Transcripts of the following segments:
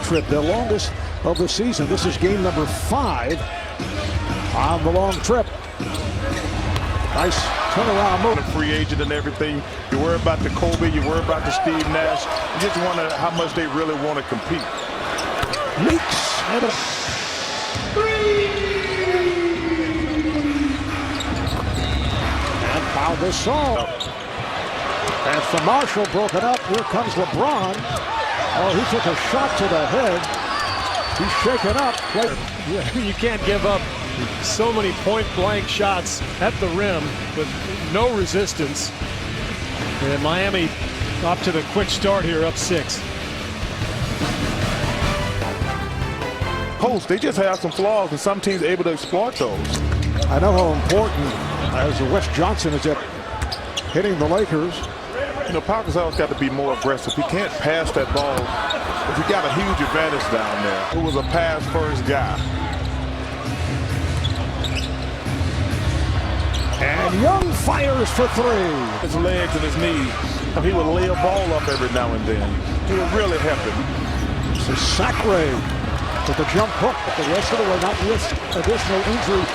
trip, their longest of the season. This is game number 5 on the long trip. Nice turnaround move. A free agent and everything. You worry about the Kobe, you worry about the Steve Nash. You just wonder how much they really want to compete. Meeks. And foul this song. And for Marshall, broken up. Here comes LeBron. Oh, he took a shot to the head. He's shaken up. Yeah, you can't give up so many point-blank shots at the rim with no resistance. And Miami off to the quick start here, up 6. Coach, they just have some flaws, and some teams are able to exploit those. I know how important as Wes Johnson is at hitting the Lakers. You know, Pau Gasol's got to be more aggressive. He can't pass that ball, but he got a huge advantage down there. It was a pass-first guy. And Young fires for 3. His legs and his knees. He would lay a ball up every now and then. He would really help him. This is Sacre with the jump hook, but the rest of the way not risk additional injury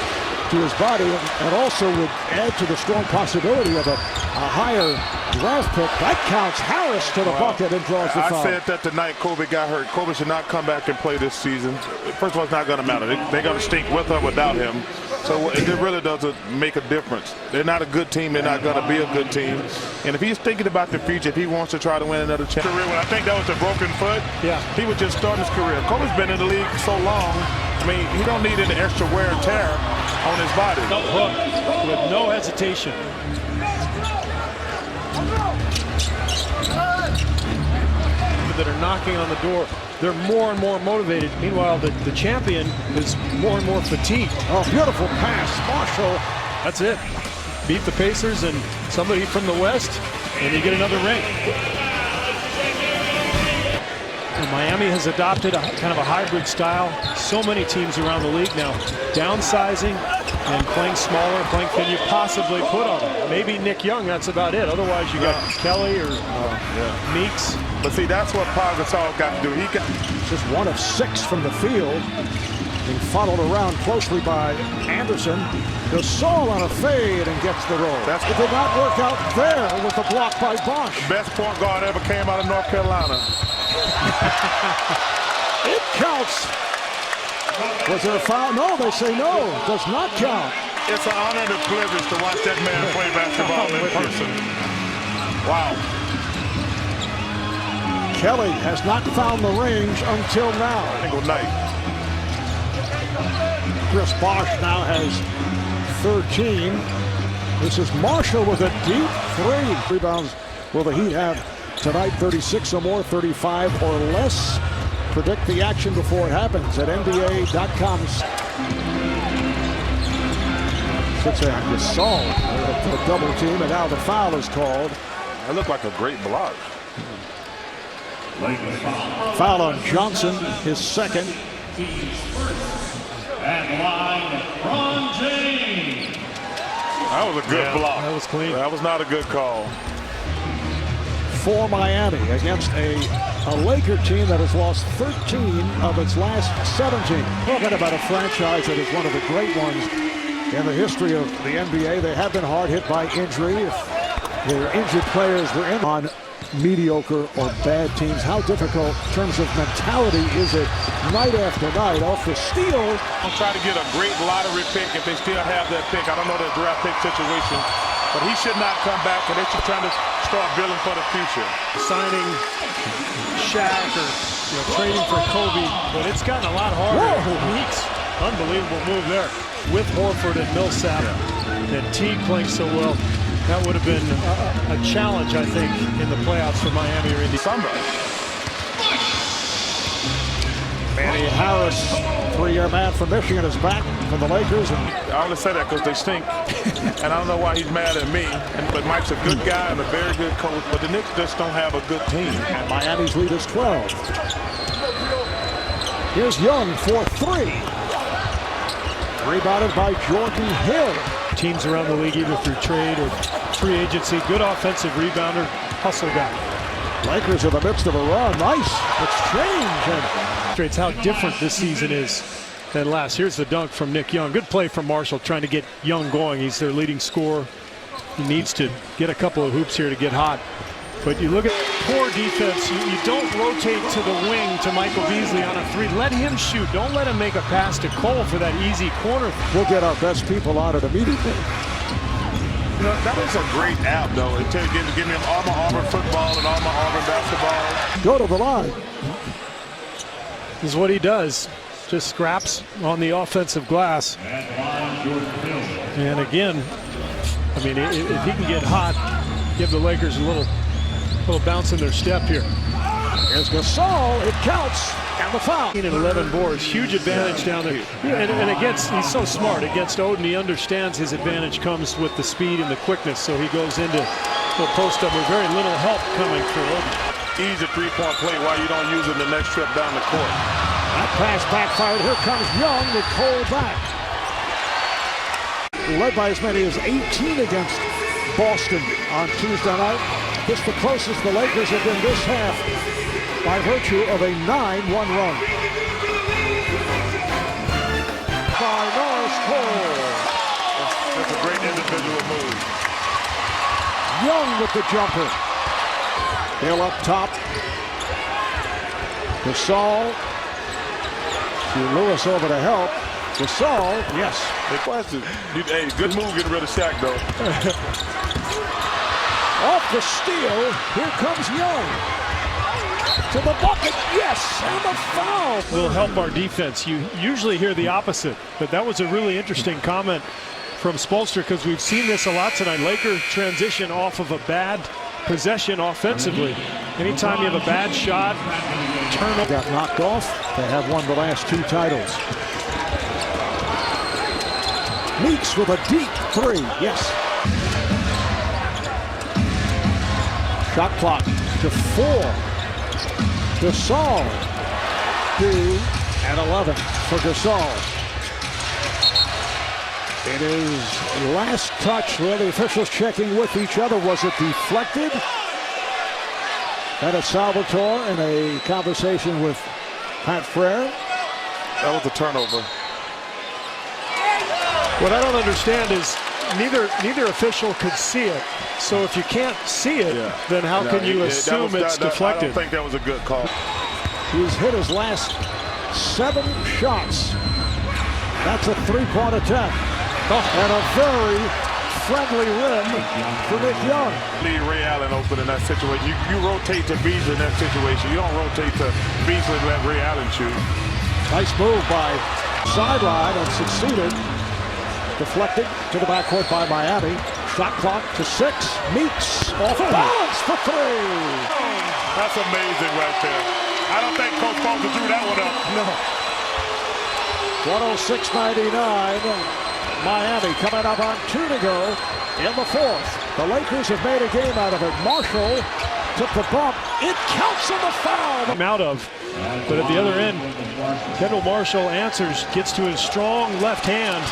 to his body, and also would add to the strong possibility of a higher draft pick. That counts Harris to the bucket and draws the foul. I said that tonight Kobe got hurt. Kobe should not come back and play this season. First of all, it's not going to matter. They're going to stink with or without him. So it really doesn't make a difference. They're not a good team. They're not going to be a good team. And if he's thinking about the future, if he wants to try to win another championship, I think that was a broken foot. Yeah, he would just start his career. Kobe's been in the league so long. I mean, he don't need any extra wear and tear on his body. Up hook with no hesitation. That are knocking on the door, they're more and more motivated. Meanwhile, the champion is more and more fatigued. Oh, beautiful pass, Marshall. That's it. Beat the Pacers and somebody from the West, and you get another ring. And Miami has adopted a kind of a hybrid style. So many teams around the league now downsizing and playing smaller, playing can you possibly put on them. Maybe Nick Young, that's about it. Otherwise, you got Kelly or Meeks. But see, that's what Pau Gasol got to do. He got just 1 of 6 from the field. Being followed around closely by Anderson. Gasol on a fade and gets the roll. It did not work out there with the block by Bosh. Best point guard ever came out of North Carolina. It counts. Was there a foul? No, they say no. Does not count. It's an honor and a privilege to watch that man play basketball in person. Wow. Kelly has not found the range until now. Single night. Chris Bosh now has 13. This is Marshall with a deep 3. Rebounds will the Heat have tonight? 36 or more, 35 or less. Predict the action before it happens at NBA.com. Sits there, Gasol for a double team, and now the foul is called. That looked like a great block. Foul on Johnson, his second. That was a good block. That was clean. That was not a good call. For Miami against a Laker team that has lost 13 of its last 17. Talking about a franchise that is one of the great ones in the history of the NBA. They have been hard hit by injury. If their injured players were in on mediocre or bad teams, how difficult in terms of mentality is it night after night? Off the steal. I'll try to get a great lottery pick if they still have that pick. I don't know the draft pick situation, but he should not come back, and they should try to start building for the future. Signing Shaq or trading for Kobe, but it's gotten a lot harder. Meeks, unbelievable move there with Horford and Millsap, and Teague playing so well. That would have been a challenge, I think, in the playoffs for Miami or Indiana. Manny Harris, 3-year man from Michigan, is back for the Lakers. And I only say that because they stink, and I don't know why he's mad at me. But Mike's a good guy and a very good coach, but the Knicks just don't have a good team. And Miami's lead is 12. Here's Young for 3. Rebounded by Jordan Hill. Teams around the league, either through trade or free agency, good offensive rebounder, hustle guy. Lakers in the midst of a run. Nice exchange. And demonstrates how different this season is than last. Here's the dunk from Nick Young. Good play from Marshall trying to get Young going. He's their leading scorer. He needs to get a couple of hoops here to get hot. But you look at poor defense. You don't rotate to the wing to Michael Beasley on a three. Let him shoot. Don't let him make a pass to Cole for that easy corner. We'll get our best people on it immediately. You know, that was a great app, though. It give me an Auburn football and Auburn basketball. Go to the line. This is what he does. Just scraps on the offensive glass. And again, I mean, if he can get hot, give the Lakers a little bounce in their step here. Here's Gasol. It counts. And the foul. 11 boards. Huge advantage down there. And against, he's so smart. Against Oden, he understands his advantage comes with the speed and the quickness. So he goes into the post up with very little help coming for Oden. Easy three-point play while you don't use it the next trip down the court. That pass backfired. Here comes Young with Cole back. Led by as many as 18 against Boston on Tuesday night. This the closest the Lakers have been this half by virtue of a 9-1 run. By Norris Cole. That's a great individual move. Young with the jumper. Hill up top. Gasol. To Lewis over to help. Gasol, yes. The question, hey, good move getting rid of Shaq, though. Off the steal, here comes Young. To the bucket, yes, and the foul. Will help our defense. You usually hear the opposite, but that was a really interesting comment from Spoelstra because we've seen this a lot tonight. Laker transition off of a bad possession offensively. Anytime you have a bad shot, turnover. Got knocked off. They have won the last 2 titles. Meeks with a deep 3, yes. Shot clock to 4. Gasol, 2 and 11 for Gasol. It is last touch where the officials checking with each other. Was it deflected? That is Salvatore in a conversation with Pat Frere. That was a turnover. What I don't understand is neither official could see it. So if you can't see it, then how can you assume it's deflected? I don't think that was a good call. He's hit his last 7 shots. That's a 3-point attack. And a very friendly rim for Nick Young. Leave Ray Allen open in that situation. You rotate to Beasley in that situation. You don't rotate to Beasley and let Ray Allen shoot. Nice move by sideline and succeeded. Deflected to the backcourt by Miami. Shot clock to 6. Meeks off balance for 3. That's amazing right there. I don't think Coach Spoelstra drew that one up. No. 106-99. Miami coming up on 2 to go in the 4th. The Lakers have made a game out of it. Marshall took the bump. It counts on the foul. I'm out of. But at the other end, Kendall Marshall answers, gets to his strong left hand.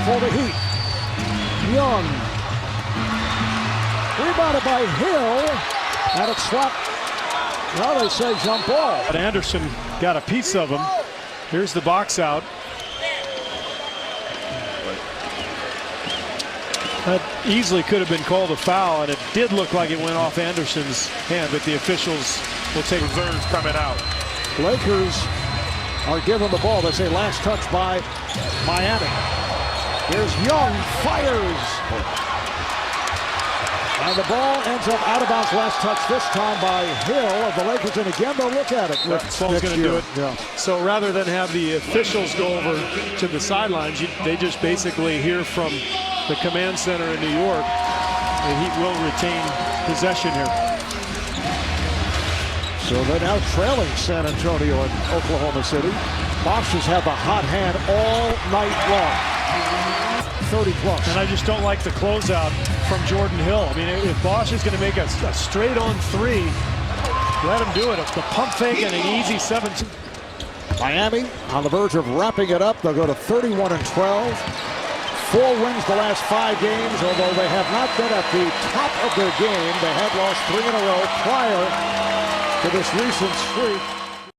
For the Heat. Young. Rebounded by Hill. And it's swapped. Now they say jump ball. But Anderson got a piece of him. Here's the box out. That easily could have been called a foul, and it did look like it went off Anderson's hand, but the officials will take reserves coming out. Lakers are given the ball. They say last touch by Miami. Here's Young, fires. And the ball ends up out of bounds. Last touch this time by Hill of the Lakers. And again, they'll look at it. Ball's going to do it. Yeah. So rather than have the officials go over to the sidelines, they just basically hear from the command center in New York. The Heat will retain possession here. So they're now trailing San Antonio and Oklahoma City. Bosch has had the hot hand all night long. 30 plus. And I just don't like the closeout from Jordan Hill. I mean, if Bosch is going to make a straight-on 3, let him do it. The pump fake and an easy 17. Miami on the verge of wrapping it up. They'll go to 31-12. 4 wins the last 5 games, although they have not been at the top of their game. They have lost 3 in a row prior to this recent streak.